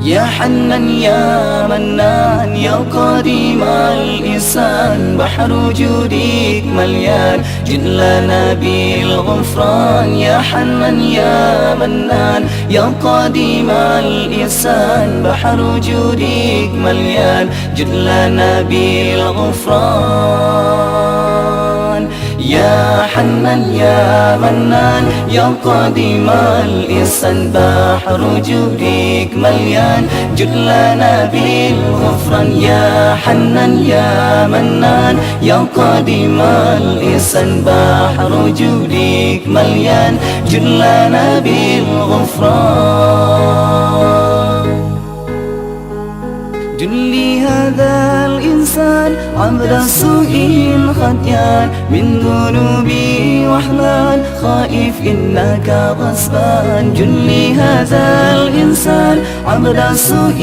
يا حنان يا منان يا قديم الإحسان، بحر وجودك مليان جد لنا بالغفران. يا حنان يا منان يا قديم الإحسان، بحر وجودك مليان جد لنا بالغفران. يا حنان يا منان يا قديم الإحسان، بحر وجودك مليان جد لنا بالغفران. يا حنان يا منان يا قديم الإحسان، بحر وجودك مليان جد لنا بالغفران. جلي هذا الإنسان عبد سوء خطيان، من ذنوبي وحلان خائف إنك غصبان. جلي هذا الإنسان عبد سوء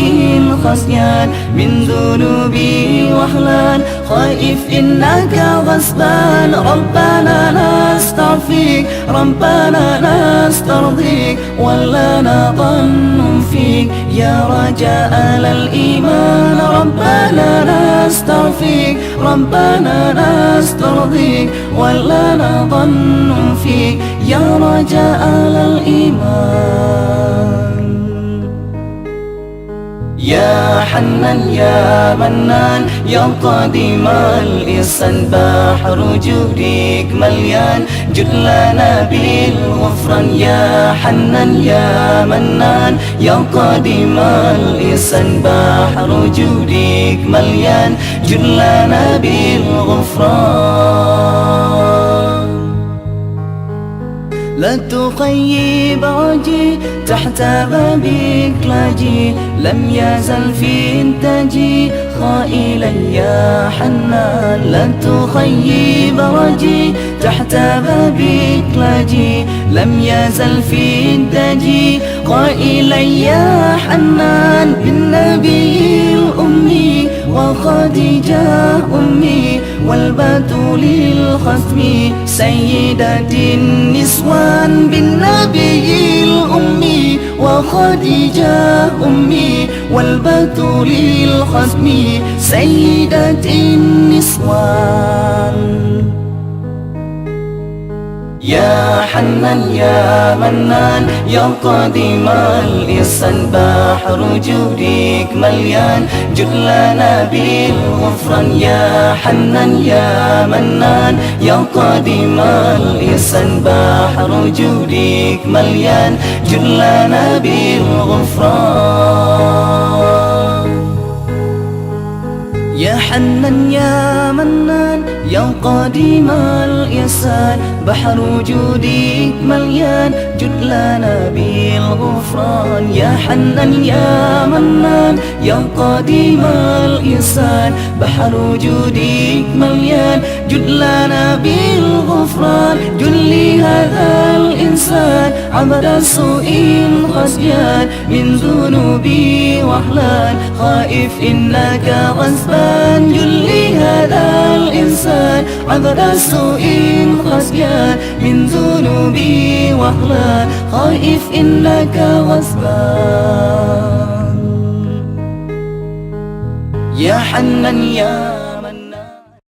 خطيان، من ذنوبي وحلان خائف إنك غصبان. ربنا نستعفيك ربنا نسترضيك، ولا نظن فيك يا رجاء الإيمان. ربنا نستعفيك ربنا نسترضيك، ولا نظن فيك يا رجاء الإيمان. يا حنان يا منان يا قديم الإحسان، بحر وجودك مليان جد لنا بالغفران. يا حنان يا منان يا قديم الإحسان، بحر وجودك مليان جد لنا بالغفران. لا تخيب عجي تحت بابك لاجي، لم يزل في إنتاجي خائلا يا حنان. لا تخيب رجي تحت بابك لاجي، لم يزل في إنتاجي قائلا يا حنان. بالنبي الأمي وخديجة أمي، والبتول الختم سيدة النسوان. بالنبي الأمي وخديجة أمي، والبتول الختم سيدة النسوان. يا حنان يا منان يا قديم الإحسان، بحر وجودك مليان جد لنا بالغفران. يا حنان يا منان يا قديم الإحسان، بحر وجودك مليان جد لنا بالغفران. يا حنان يا منان يا قديم الإحسان، بحر وجودك مليان جد لنا بالغفران. يا حنان يا منان يا قديم الإحسان، بحر وجودك مليان جد لنا بالغفران. جلي هذا الإنسان عبد سوء خصيان، من ذنوبي وحلان خائف إنك غصبان. جلي هذا الإنسان عبد سوء خصيان، من ذنوبي وحلان خائف إنك غصبان. يا حنان يا